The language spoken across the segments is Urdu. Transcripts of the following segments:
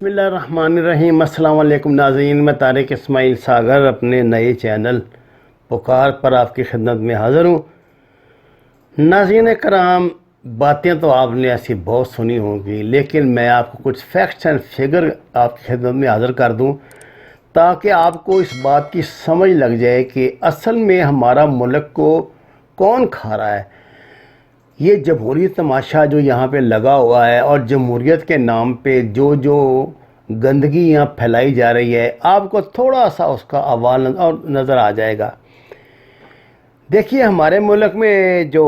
بسم اللہ الرحمن الرحیم۔ السلام علیکم ناظرین، میں طارق اسماعیل ساگر اپنے نئے چینل پکار پر آپ کی خدمت میں حاضر ہوں۔ ناظرین کرام، باتیں تو آپ نے ایسی بہت سنی ہوں گی، لیکن میں آپ کو کچھ فیکٹس اینڈ فگر آپ کی خدمت میں حاضر کر دوں تاکہ آپ کو اس بات کی سمجھ لگ جائے کہ اصل میں ہمارا ملک کو کون کھا رہا ہے۔ یہ جمہوری تماشا جو یہاں پہ لگا ہوا ہے اور جمہوریت کے نام پہ جو گندگی یہاں پھیلائی جا رہی ہے، آپ کو تھوڑا سا اس کا احوال نظر آ جائے گا۔ دیکھیے، ہمارے ملک میں جو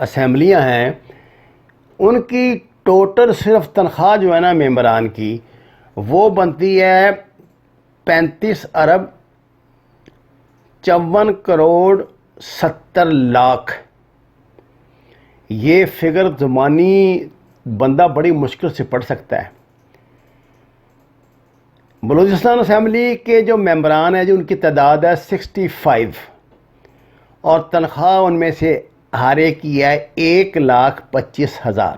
اسمبلیاں ہیں ان کی ٹوٹل صرف تنخواہ جو ہے نا ممبران کی، وہ بنتی ہے 35 ارب 54 کروڑ 70 لاکھ۔ یہ فگر زمانی بندہ بڑی مشکل سے پڑھ سکتا ہے۔ بلوچستان اسمبلی کے جو ممبران ہیں ان کی تعداد ہے 65 اور تنخواہ ان میں سے ہر ایک کی ہے 1,25,000۔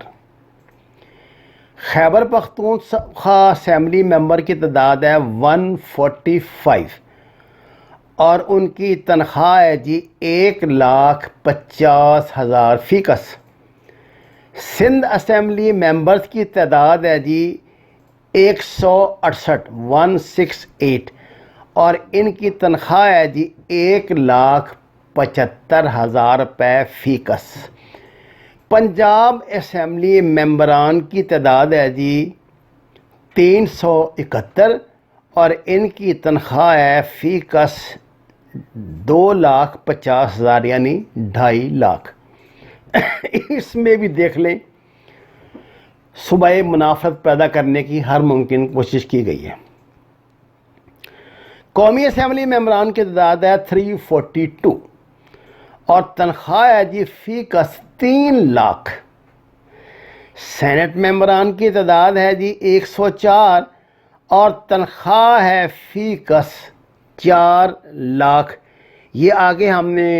خیبر پختونخوا اسمبلی ممبر کی تعداد ہے 145 اور ان کی تنخواہ ہے 1,50,000 فی کس۔ سندھ اسمبلی ممبرز کی تعداد ہے 168 اور ان کی تنخواہ ہے 1,75,000 روپے فی کس۔ پنجاب اسمبلی ممبران کی تعداد ہے 371 اور ان کی تنخواہ ہے فی کس 2,50,000 یعنی 2.5 لاکھ۔ اس میں بھی دیکھ لیں، صوبہ منافرت پیدا کرنے کی ہر ممکن کوشش کی گئی ہے۔ قومی اسمبلی ممبران کی تعداد ہے 342 اور تنخواہ ہے فی کس 3 لاکھ۔ سینٹ ممبران کی تعداد ہے 104 اور تنخواہ ہے فی کس 4 لاکھ۔ یہ آگے ہم نے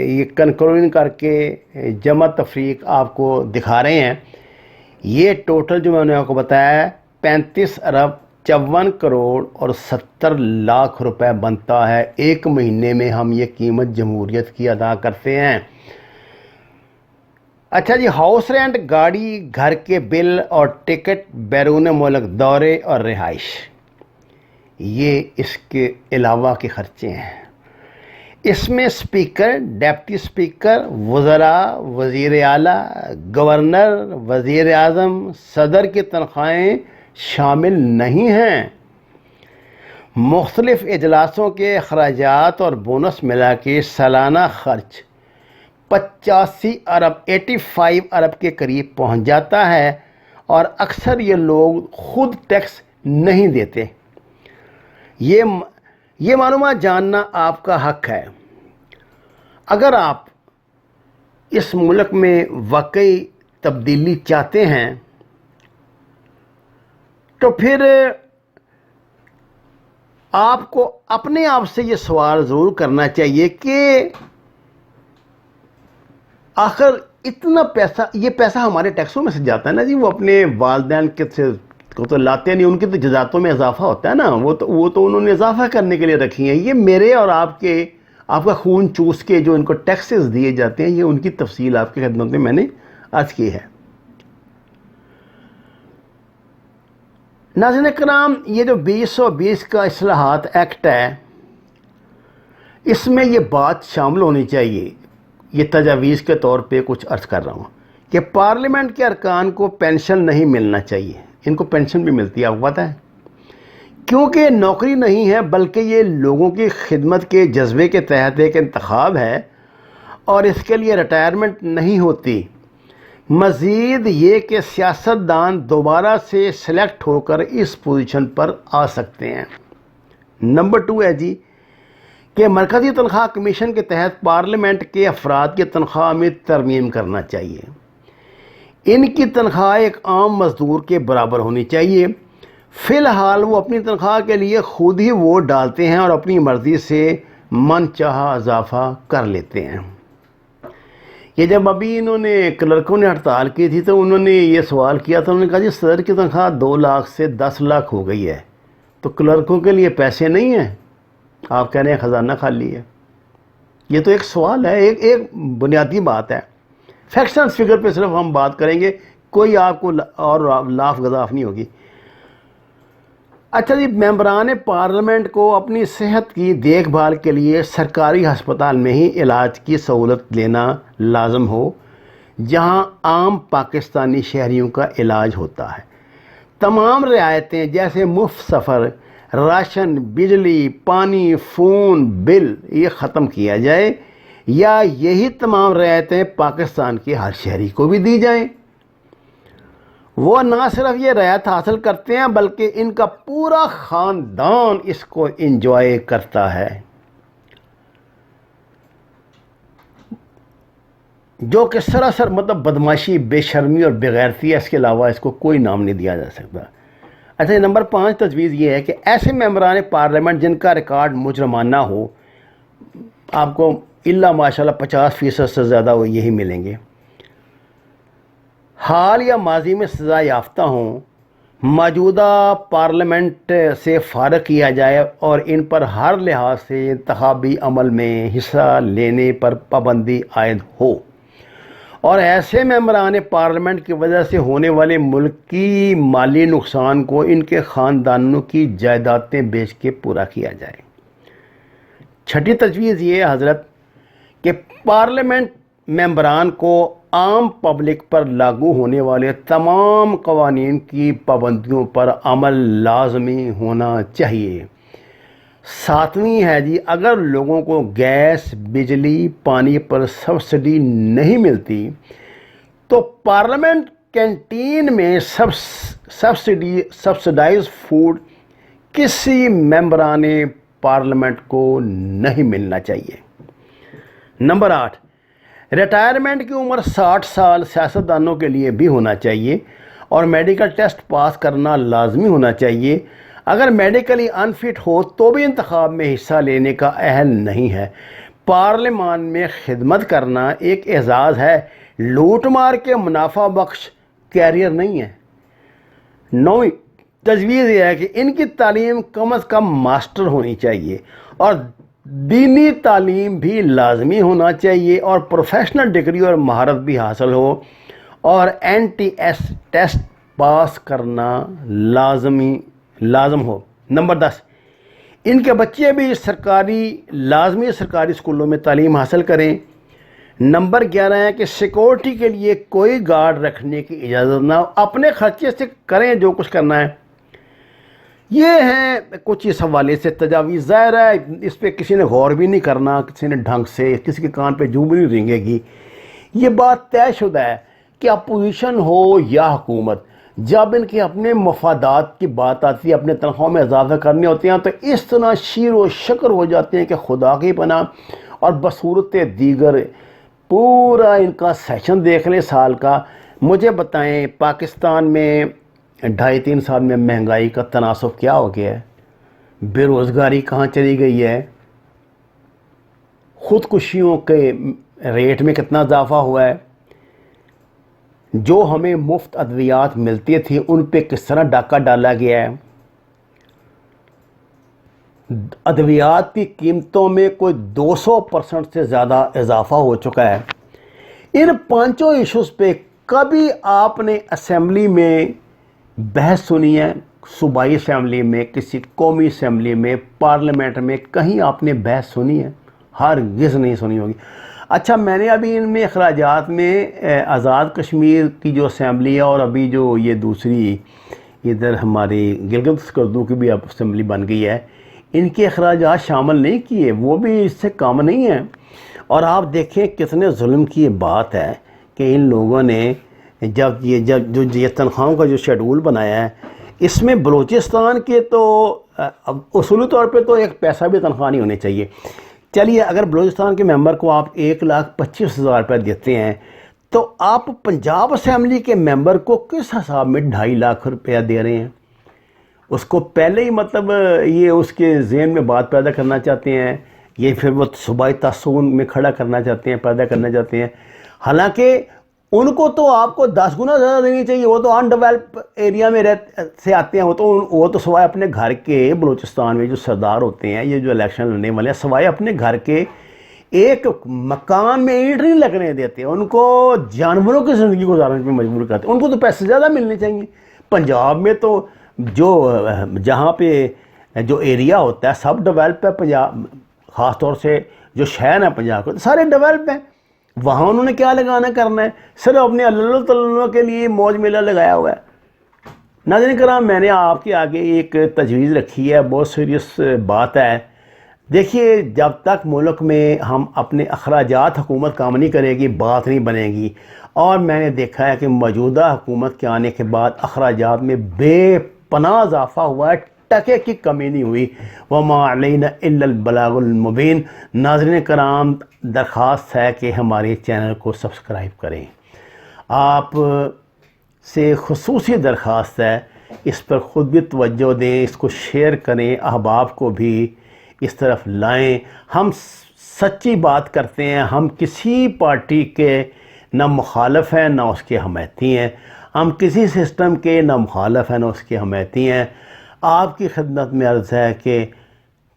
یہ کنکلوژن کر کے جمع تفریق آپ کو دکھا رہے ہیں۔ یہ ٹوٹل جو میں نے آپ کو بتایا ہے 35 ارب 54 کروڑ اور 70 لاکھ روپے بنتا ہے۔ ایک مہینے میں ہم یہ قیمت جمہوریت کی ادا کرتے ہیں۔ اچھا جی، ہاؤس رینٹ، گاڑی، گھر کے بل اور ٹکٹ، بیرون ملک دورے اور رہائش، یہ اس کے علاوہ کے خرچے ہیں۔ اس میں اسپیکر، ڈپٹی اسپیکر، وزراء، وزیر اعلیٰ، گورنر، وزیر اعظم، صدر کی تنخواہیں شامل نہیں ہیں۔ مختلف اجلاسوں کے اخراجات اور بونس ملا کے سالانہ خرچ 85 ارب 85 ارب کے قریب پہنچ جاتا ہے اور اکثر یہ لوگ خود ٹیکس نہیں دیتے۔ یہ معلومات جاننا آپ کا حق ہے۔ اگر آپ اس ملک میں واقعی تبدیلی چاہتے ہیں تو پھر آپ کو اپنے آپ سے یہ سوال ضرور کرنا چاہیے کہ آخر اتنا پیسہ، یہ پیسہ ہمارے ٹیکسوں میں سے جاتا ہے نا جی، وہ اپنے والدین کو تو لاتے نہیں، ان کی تو جزاتوں میں اضافہ ہوتا ہے نا، وہ تو انہوں نے اضافہ کرنے کے لیے رکھی ہیں۔ یہ میرے اور آپ کا خون چوس کے جو ان کو ٹیکسز دیے جاتے ہیں، یہ ان کی تفصیل آپ کی خدمت میں نے عرض کی ہے۔ ناظرین کرام، یہ جو 2020 کا اصلاحات ایکٹ ہے، اس میں یہ بات شامل ہونی چاہیے، یہ تجاویز کے طور پہ کچھ عرض کر رہا ہوں کہ پارلیمنٹ کے ارکان کو پینشن نہیں ملنا چاہیے۔ ان کو پینشن بھی ملتی ہے، آپ کو پتہ ہے، کیونکہ یہ نوکری نہیں ہے بلکہ یہ لوگوں کی خدمت کے جذبے کے تحت ایک انتخاب ہے اور اس کے لیے ریٹائرمنٹ نہیں ہوتی۔ مزید یہ کہ سیاستدان دوبارہ سے سلیکٹ ہو کر اس پوزیشن پر آ سکتے ہیں۔ نمبر 2 ہے جی کہ مرکزی تنخواہ کمیشن کے تحت پارلیمنٹ کے افراد کی تنخواہ میں ترمیم کرنا چاہیے۔ ان کی تنخواہ ایک عام مزدور کے برابر ہونی چاہیے۔ فی الحال وہ اپنی تنخواہ کے لیے خود ہی ووٹ ڈالتے ہیں اور اپنی مرضی سے من چاہا اضافہ کر لیتے ہیں۔ کہ جب ابھی انہوں نے کلرکوں نے ہڑتال کی تھی تو انہوں نے یہ سوال کیا تھا، انہوں نے کہا جی صدر کی تنخواہ 2 لاکھ سے 10 لاکھ ہو گئی ہے تو کلرکوں کے لیے پیسے نہیں ہیں، آپ کہہ رہے ہیں خزانہ خالی ہے۔ یہ تو ایک سوال ہے، ایک بنیادی بات ہے۔ فیکٹس اینڈ فگر پہ صرف ہم بات کریں گے، کوئی آپ کو اور لاف گزاف نہیں ہوگی۔ اچھا جی، ممبران پارلیمنٹ کو اپنی صحت کی دیکھ بھال کے لیے سرکاری ہسپتال میں ہی علاج کی سہولت لینا لازم ہو جہاں عام پاکستانی شہریوں کا علاج ہوتا ہے۔ تمام رعایتیں جیسے مفت سفر، راشن، بجلی، پانی، فون بل یہ ختم کیا جائے، یا یہی تمام رعایتیں پاکستان کے ہر شہری کو بھی دی جائیں۔ وہ نہ صرف یہ رعایت حاصل کرتے ہیں بلکہ ان کا پورا خاندان اس کو انجوائے کرتا ہے، جو کہ سراسر مطلب بدماشی، بے شرمی اور بےغیرتی ہے، اس کے علاوہ اس کو کوئی نام نہیں دیا جا سکتا۔ اچھا، نمبر 5 تجویز یہ ہے کہ ایسے ممبران پارلیمنٹ جن کا ریکارڈ مجرمانہ ہو، آپ کو الا ماشاءاللہ 50% سے زیادہ وہ یہی ملیں گے، حال یا ماضی میں سزا یافتہ ہوں، موجودہ پارلیمنٹ سے فارغ کیا جائے اور ان پر ہر لحاظ سے انتخابی عمل میں حصہ لینے پر پابندی عائد ہو، اور ایسے ممبران پارلیمنٹ کی وجہ سے ہونے والے ملکی مالی نقصان کو ان کے خاندانوں کی جائیدادیں بیچ کے پورا کیا جائے۔ 6 تجویز یہ ہے حضرت کہ پارلیمنٹ ممبران کو عام پبلک پر لاگو ہونے والے تمام قوانین کی پابندیوں پر عمل لازمی ہونا چاہیے۔ 7ویں ہے جی، اگر لوگوں کو گیس، بجلی، پانی پر سبسڈی نہیں ملتی تو پارلیمنٹ کینٹین میں سبسڈائز فوڈ کسی ممبران پارلیمنٹ کو نہیں ملنا چاہیے۔ نمبر 8، ریٹائرمنٹ کی عمر 60 سال سیاستدانوں کے لیے بھی ہونا چاہیے اور میڈیکل ٹیسٹ پاس کرنا لازمی ہونا چاہیے۔ اگر میڈیکلی انفٹ ہو تو بھی انتخاب میں حصہ لینے کا اہل نہیں ہے۔ پارلیمان میں خدمت کرنا ایک اعزاز ہے، لوٹ مار کے منافع بخش کیریئر نہیں ہے۔ 9ویں تجویز یہ ہے کہ ان کی تعلیم کم از کم ماسٹر ہونی چاہیے اور دینی تعلیم بھی لازمی ہونا چاہیے اور پروفیشنل ڈگری اور مہارت بھی حاصل ہو اور NTS ٹیسٹ پاس کرنا لازم ہو۔ نمبر 10، ان کے بچے بھی لازمی سرکاری اسکولوں میں تعلیم حاصل کریں۔ نمبر 11 ہے کہ سیکورٹی کے لیے کوئی گارڈ رکھنے کی اجازت نہ ہو، اپنے خرچے سے کریں جو کچھ کرنا ہے۔ یہ ہیں کچھ اس حوالے سے تجاویز۔ ظاہر ہے اس پہ کسی نے غور بھی نہیں کرنا، کسی نے ڈھنگ سے، کسی کے کان پہ جوں بھی نہیں رینگے گی۔ یہ بات طے شدہ ہے کہ اپوزیشن ہو یا حکومت، جب ان کے اپنے مفادات کی بات آتی ہے، اپنے تنخواہوں میں اضافہ کرنے ہوتے ہیں تو اس طرح شیر و شکر ہو جاتے ہیں کہ خدا کی پناہ، اور بصورت دیگر پورا ان کا سیشن دیکھ لیں سال کا۔ مجھے بتائیں پاکستان میں 2.5-3 سال میں مہنگائی کا تناسب کیا ہو گیا ہے؟ بے روزگاری کہاں چلی گئی ہے؟ خودکشیوں کے ریٹ میں کتنا اضافہ ہوا ہے؟ جو ہمیں مفت ادویات ملتی تھیں ان پہ کس طرح ڈاکہ ڈالا گیا ہے؟ ادویات کی قیمتوں میں کوئی 200% سے زیادہ اضافہ ہو چکا ہے۔ ان 5 ایشوز پہ کبھی آپ نے اسمبلی میں بحث سنی ہے؟ صوبائی اسمبلی میں، کسی قومی اسمبلی میں، پارلیمنٹ میں کہیں آپ نے بحث سنی ہے؟ ہرگز نہیں سنی ہوگی۔ اچھا، میں نے ابھی ان میں اخراجات میں آزاد کشمیر کی جو اسمبلی ہے اور ابھی جو یہ دوسری ادھر ہماری گلگت سکردو کی بھی اب اسمبلی بن گئی ہے، ان کے اخراجات شامل نہیں کیے، وہ بھی اس سے کم نہیں ہیں۔ اور آپ دیکھیں کتنے ظلم کی یہ بات ہے کہ ان لوگوں نے جب یہ تنخواہوں کا جو شیڈول بنایا ہے، اس میں بلوچستان کے تو اصولی طور پہ تو ایک پیسہ بھی تنخواہ نہیں ہونی چاہیے۔ چلیے، اگر بلوچستان کے ممبر کو آپ 1,25,000 روپے دیتے ہیں تو آپ پنجاب اسمبلی کے ممبر کو کس حساب میں 2.5 لاکھ روپیہ دے رہے ہیں؟ اس کو پہلے ہی مطلب یہ اس کے ذہن میں بات پیدا کرنا چاہتے ہیں، یہ پھر وہ صوبائی تعصب میں کھڑا کرنا چاہتے ہیں، پیدا کرنا چاہتے ہیں۔ حالانکہ ان کو تو آپ کو 10 گنا زیادہ دینی چاہیے. وہ تو ان ڈیولپ ایریا میں سے آتے ہیں. وہ تو سوائے اپنے گھر کے بلوچستان میں جو سردار ہوتے ہیں, یہ جو الیکشن لڑنے والے ہیں, سوائے اپنے گھر کے ایک مکان میں اینٹ نہیں لگنے دیتے. ان کو جانوروں کی زندگی گزارنے پہ مجبور کرتے ہیں. ان کو تو پیسے زیادہ ملنے چاہیے. پنجاب میں تو جہاں پہ جو ایریا ہوتا ہے سب ڈیولپ ہے. پنجاب خاص طور سے جو شہر ہیں پنجاب کے سارے ڈیولپ ہیں. وہاں انہوں نے کیا لگانا کرنا ہے, صرف اپنے اللہ تعالیٰ کے لیے موج میلہ لگایا ہوا ہے. ناظرین کرام, میں نے آپ کے آگے ایک تجویز رکھی ہے, بہت سیریس بات ہے. دیکھیے, جب تک ملک میں ہم اپنے اخراجات حکومت کام نہیں کرے گی, بات نہیں بنے گی. اور میں نے دیکھا ہے کہ موجودہ حکومت کے آنے کے بعد اخراجات میں بے پناہ اضافہ ہوا ہے, ٹکے کی کمی نہیں ہوئی. وما علینا الا البلاغ المبین. ناظرین کرام, درخواست ہے کہ ہمارے چینل کو سبسکرائب کریں. آپ سے خصوصی درخواست ہے, اس پر خود بھی توجہ دیں, اس کو شیئر کریں, احباب کو بھی اس طرف لائیں. ہم سچی بات کرتے ہیں, ہم کسی پارٹی کے نہ مخالف ہیں نہ اس کے حمایتی ہیں. ہم کسی سسٹم کے نہ مخالف ہیں نہ اس کے حمایتی ہیں. آپ کی خدمت میں عرض ہے کہ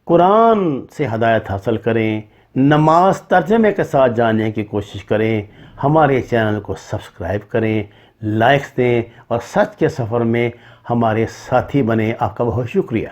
قرآن سے ہدایت حاصل کریں, نماز ترجمے کے ساتھ جاننے کی کوشش کریں. ہمارے چینل کو سبسکرائب کریں, لائکس دیں اور سچ کے سفر میں ہمارے ساتھی بنیں. آپ کا بہت شکریہ.